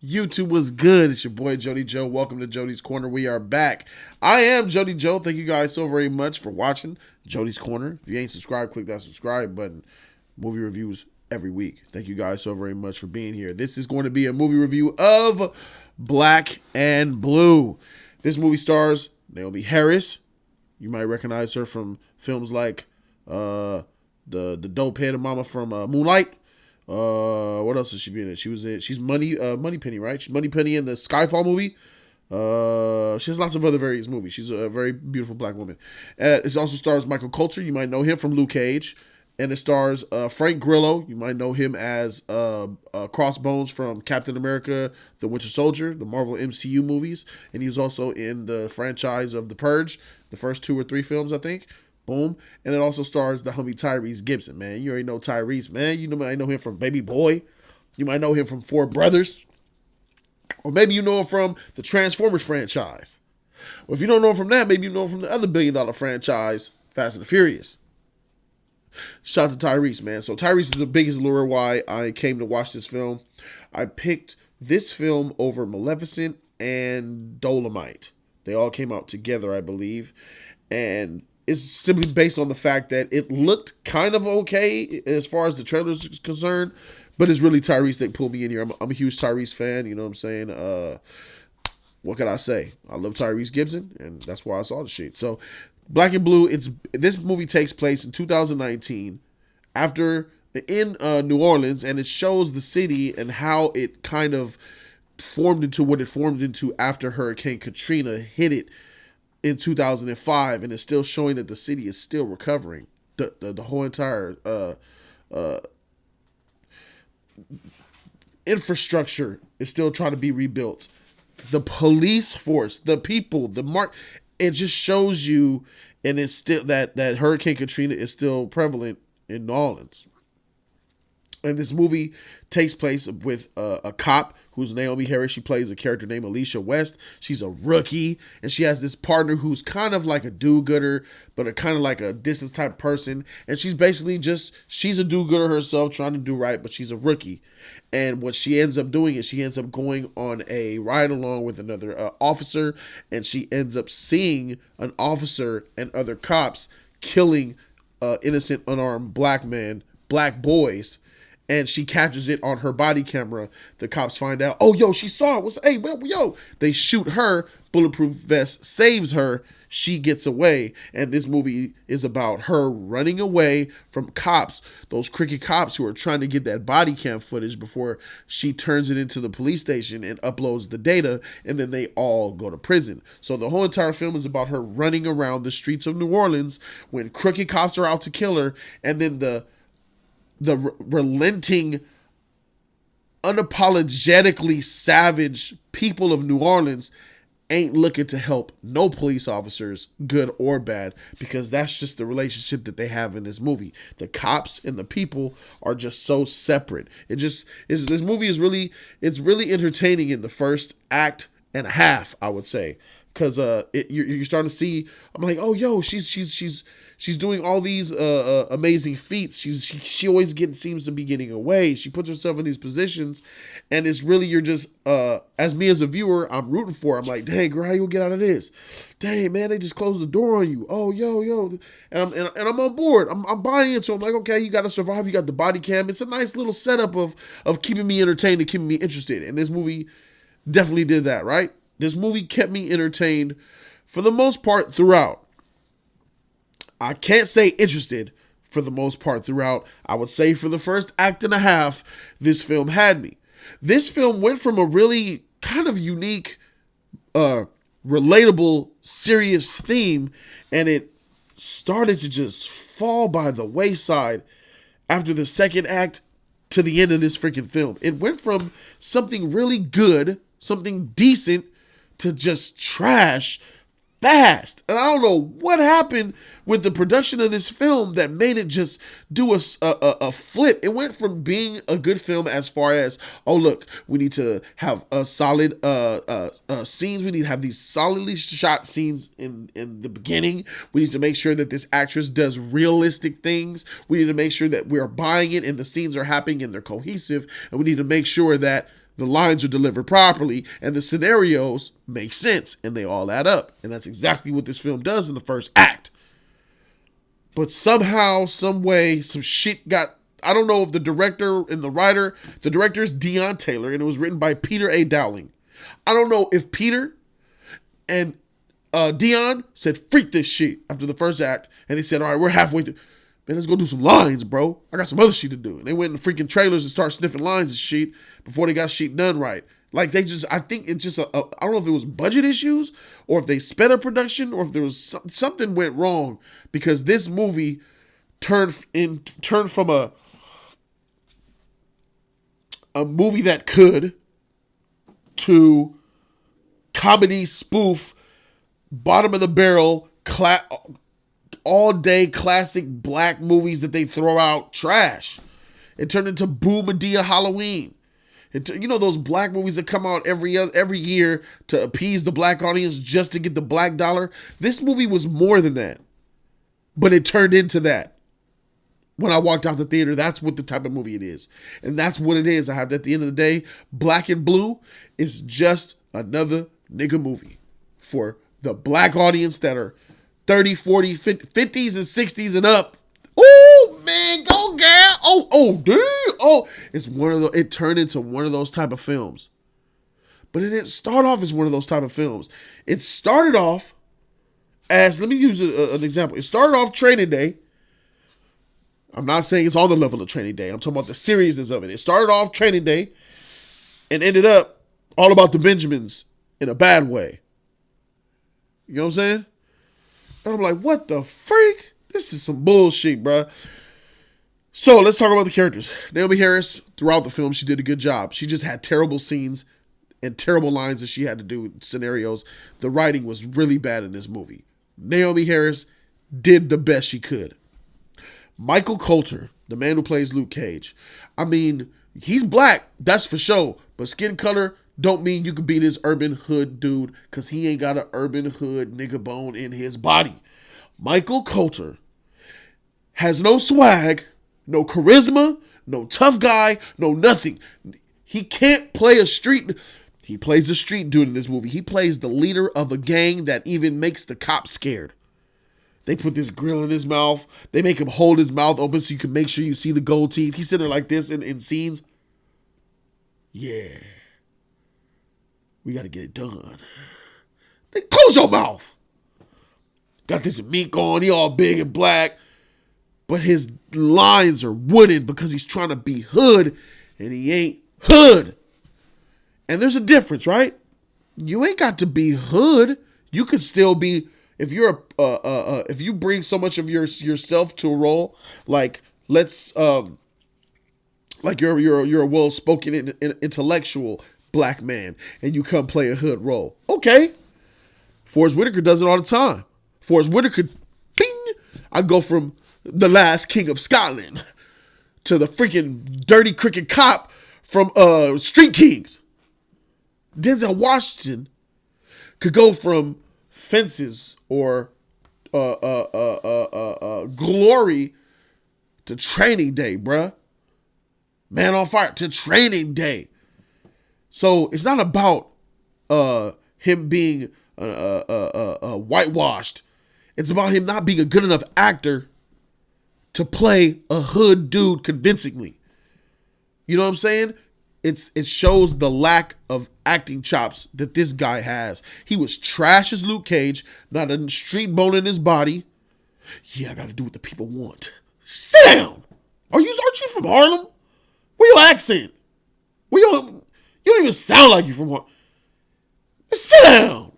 YouTube was good. It's your boy Jody Joe. Welcome to Jody's Corner. We are back. I am Jody Joe. Thank you guys so very much for watching Jody's Corner. If you ain't subscribed, click that subscribe button. Movie reviews every week. Thank you guys so very much for being here. This is going to be a movie review of Black and Blue. This movie stars Naomi Harris. You might recognize her from films like the dope head mama from Moonlight. What else has she been in? She's Money Penny, right? She's Money Penny in the Skyfall movie. She has lots of other various movies. She's a very beautiful black woman. It also stars Michael Coulter. You might know him from Luke Cage. And it stars Frank Grillo. You might know him as Crossbones from Captain America, The Winter Soldier, the Marvel MCU movies. And he was also in the franchise of The Purge, the first 2 or 3 films, I think. Boom. And it also stars the homie Tyrese Gibson, man. You already know Tyrese, man. I know him from Baby Boy. You might know him from Four Brothers. Or maybe you know him from the Transformers franchise. Or if you don't know him from that, maybe you know him from the other billion-dollar franchise, Fast and the Furious. Shout out to Tyrese, man. So Tyrese is the biggest lure why I came to watch this film. I picked this film over Maleficent and Dolomite. They all came out together, I believe. And it's simply based on the fact that it looked kind of okay as far as the trailer is concerned, but it's really Tyrese that pulled me in here. I'm a huge Tyrese fan, you know what I'm saying? What can I say? I love Tyrese Gibson, and that's why I saw the shit. So, Black and Blue, this movie takes place in 2019 in New Orleans, and it shows the city and how it kind of formed into what it formed into after Hurricane Katrina hit it in 2005, and it's still showing that the city is still recovering. The whole entire infrastructure is still trying to be rebuilt. The police force, the people, it just shows you, and it's still that Hurricane Katrina is still prevalent in New Orleans. And this movie takes place with a cop who's Naomi Harris. She plays a character named Alicia West. She's a rookie, and she has this partner who's kind of like a do-gooder, but a kind of like a distance type person. And she's basically she's a do-gooder herself, trying to do right, but she's a rookie. And what she ends up doing is she ends up going on a ride along with another officer, and she ends up seeing an officer and other cops killing innocent, unarmed black boys. And she captures it on her body camera. The cops find out, oh, yo, she saw it. Yo. They shoot her. Bulletproof vest saves her. She gets away. And this movie is about her running away from cops, those cricket cops who are trying to get that body cam footage before she turns it into the police station and uploads the data. And then they all go to prison. So the whole entire film is about her running around the streets of New Orleans when crooked cops are out to kill her. And then the relenting, unapologetically savage people of New Orleans ain't looking to help no police officers, good or bad, because that's just the relationship that they have in this movie. The cops and the people are just so separate. This movie is really entertaining in the first act and a half, I would say, because you're starting to see. I'm like, oh, yo, she's doing all these amazing feats. She always seems to be getting away. She puts herself in these positions, and it's really, you're just as me as a viewer, I'm rooting for her. I'm like, dang, girl, how you gonna get out of this? Dang, man, they just closed the door on you. Oh, yo, and I'm on board. I'm buying it. So I'm like, okay, you got to survive. You got the body cam. It's a nice little setup of keeping me entertained and keeping me interested. And this movie definitely did that, right? This movie kept me entertained for the most part throughout. I can't say interested for the most part throughout. I would say for the first act and a half, this film had me. This film went from a really kind of unique, relatable, serious theme, and it started to just fall by the wayside after the second act to the end of this freaking film. It went from something really good, something decent, to just trash fast. And I don't know what happened with the production of this film that made it just do a flip. It went from being a good film as far as, oh, look, we need to have a solid scenes. We need to have these solidly shot scenes in the beginning. We need to make sure that this actress does realistic things. We need to make sure that we're buying it and the scenes are happening and they're cohesive. And we need to make sure that the lines are delivered properly, and the scenarios make sense, and they all add up. And that's exactly what this film does in the first act. But somehow, some way, some shit got... I don't know if the director and the writer... The director is Deon Taylor, and it was written by Peter A. Dowling. I don't know if Peter and Deon said, freak this shit after the first act, and they said, all right, we're halfway through. Man, let's go do some lines, bro. I got some other shit to do. And they went in the freaking trailers and started sniffing lines and shit before they got shit done right. Like, they just... I think it's just I don't know if it was budget issues, or if they sped up production, or if there was something went wrong, because this movie turned from a movie that could to comedy spoof, bottom of the barrel, all day classic black movies that they throw out trash. It turned into Boo Madea Halloween. You know those black movies that come out every year to appease the black audience just to get the black dollar? This movie was more than that, but it turned into that. When I walked out the theater, that's what the type of movie it is. And that's what it is. I have, at the end of the day, Black and Blue is just another nigga movie for the black audience that are 30, 40, 50s and 60s and up. Oh, man, go girl. Oh, dude. Oh, it turned into one of those type of films. But it didn't start off as one of those type of films. It started off as, let me use an example. It started off Training Day. I'm not saying it's on the level of Training Day. I'm talking about the seriousness of it. It started off Training Day and ended up all about the Benjamins in a bad way. You know what I'm saying? And I'm like, what the freak? This is some bullshit, bro. So let's talk about the characters. Naomi Harris, throughout the film, she did a good job. She just had terrible scenes and terrible lines that she had to do, scenarios. The writing was really bad in this movie. Naomi Harris did the best she could. Michael Coulter, the man who plays Luke Cage. I mean, he's black, that's for sure. But skin color don't mean you could be this urban hood dude, because he ain't got an urban hood nigga bone in his body. Michael Coulter has no swag, no charisma, no tough guy, no nothing. He can't play a street... He plays a street dude in this movie. He plays the leader of a gang that even makes the cops scared. They put this grill in his mouth. They make him hold his mouth open so you can make sure you see the gold teeth. He's sitting there like this in scenes. Yeah. We got to get it done. They close your mouth. Got this mink on. He all big and black. But his lines are wooden because he's trying to be hood. And he ain't hood. And there's a difference, right? You ain't got to be hood. You could still be... If you're if you bring so much of yourself to a role, like let's like you're a well-spoken intellectual black man, and you come play a hood role, okay. Forrest Whitaker does it all the time. Forrest Whitaker, ping, I go from the last king of Scotland to the freaking dirty cricket cop from Street Kings. Denzel Washington could go from Fences or Glory to Training Day, bruh. Man on Fire to Training Day. So it's not about him being whitewashed. It's about him not being a good enough actor to play a hood dude convincingly. You know what I'm saying? It shows the lack of acting chops that this guy has. He was trash as Luke Cage, not a street bone in his body. Yeah, I got to do what the people want. Sit down. Aren't you from Harlem? Where your accent? You don't even sound like you from Harlem. Sit down.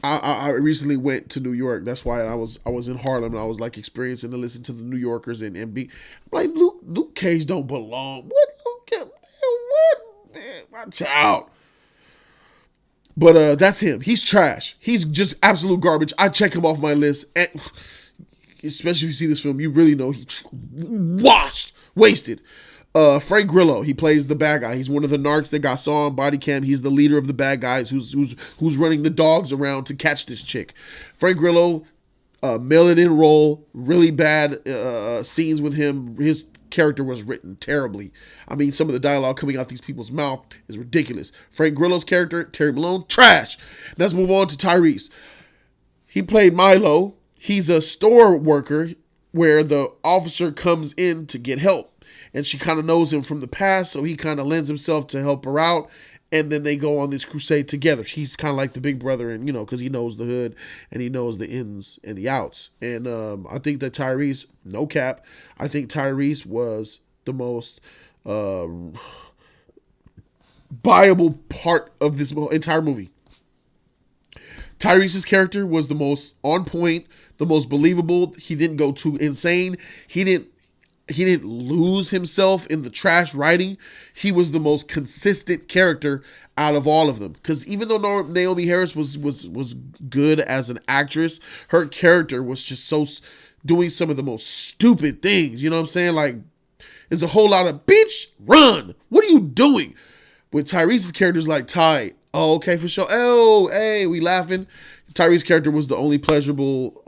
I recently went to New York. That's why I was in Harlem, and I was like experiencing to listen to the New Yorkers and be like, Luke Cage don't belong. What Luke Cage? What, man? Watch out. But that's him. He's trash. He's just absolute garbage. I check him off my list, and especially if you see this film, you really know he's wasted. Frank Grillo, he plays the bad guy. He's one of the narcs that got saw on body cam. He's the leader of the bad guys who's running the dogs around to catch this chick. Frank Grillo, mail it in role, really bad scenes with him. His character was written terribly. I mean, some of the dialogue coming out these people's mouth is ridiculous. Frank Grillo's character, Terry Malone, trash. Let's move on to Tyrese. He played Milo. He's a store worker where the officer comes in to get help. And she kind of knows him from the past, so he kind of lends himself to help her out. And then they go on this crusade together. He's kind of like the big brother, and because he knows the hood and he knows the ins and the outs. And I think that Tyrese, no cap, I think Tyrese was the most viable part of this entire movie. Tyrese's character was the most on point, the most believable. He didn't go too insane. He didn't lose himself in the trash writing. He was the most consistent character out of all of them. Because even though Naomi Harris was good as an actress, her character was just so doing some of the most stupid things. You know what I'm saying? Like, there's a whole lot of, bitch, run. What are you doing? With Tyrese's character's like, Ty, oh, okay, for sure. Oh, hey, we laughing. Tyrese's character was the only pleasurable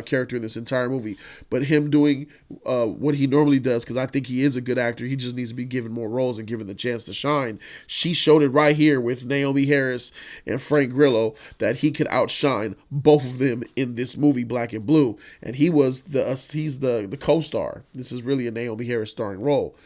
character in this entire movie, but him doing what he normally does, because I think he is a good actor. He just needs to be given more roles and given the chance to shine. She showed it right here with Naomi Harris and Frank Grillo that he could outshine both of them in this movie, Black and Blue, and he's the co-star. This is really a Naomi Harris starring role.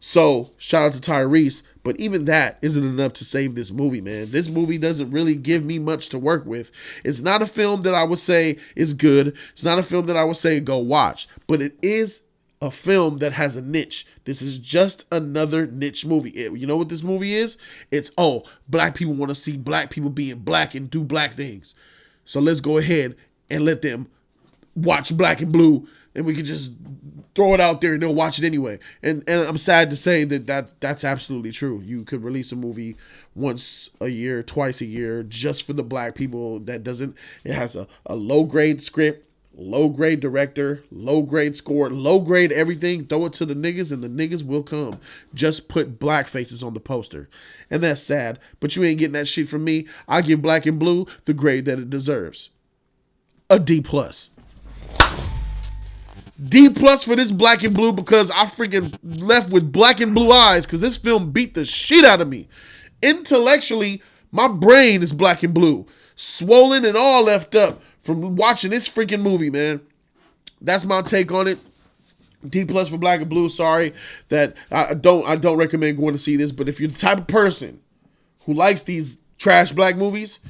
So, shout out to Tyrese, but even that isn't enough to save this movie, man. This movie doesn't really give me much to work with. It's not a film that I would say is good. It's not a film that I would say go watch, but it is a film that has a niche. This is just another niche movie. You know what this movie is? It's, black people want to see black people being black and do black things. So let's go ahead and let them watch Black and Blue, and we can just throw it out there and they'll watch it anyway. And I'm sad to say that's absolutely true. You could release a movie once a year, twice a year, just for the black people. It has a low grade script, low grade director, low grade score, low grade everything. Throw it to the niggas and the niggas will come. Just put black faces on the poster. And that's sad, but you ain't getting that shit from me. I give Black and Blue the grade that it deserves. A D+. D+ for this Black and Blue, because I freaking left with black and blue eyes, because this film beat the shit out of me. Intellectually, my brain is black and blue, swollen and all left up from watching this freaking movie, man. That's my take on it. D+ for Black and Blue. Sorry that I don't recommend going to see this, but if you're the type of person who likes these trash black movies,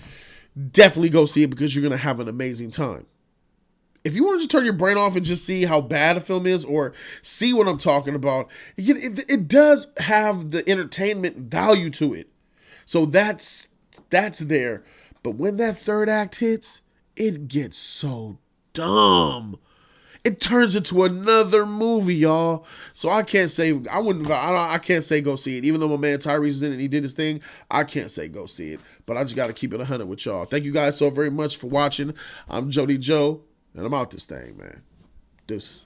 definitely go see it, because you're gonna have an amazing time. If you want to just turn your brain off and just see how bad a film is, or see what I'm talking about, it does have the entertainment value to it. So that's there. But when that third act hits, it gets so dumb. It turns into another movie, y'all. So I can't say I can't say go see it. Even though my man Tyrese is in it and he did his thing, I can't say go see it. But I just got to keep it 100 with y'all. Thank you guys so very much for watching. I'm Jody Joe. And I'm out this thing, man. Deuces.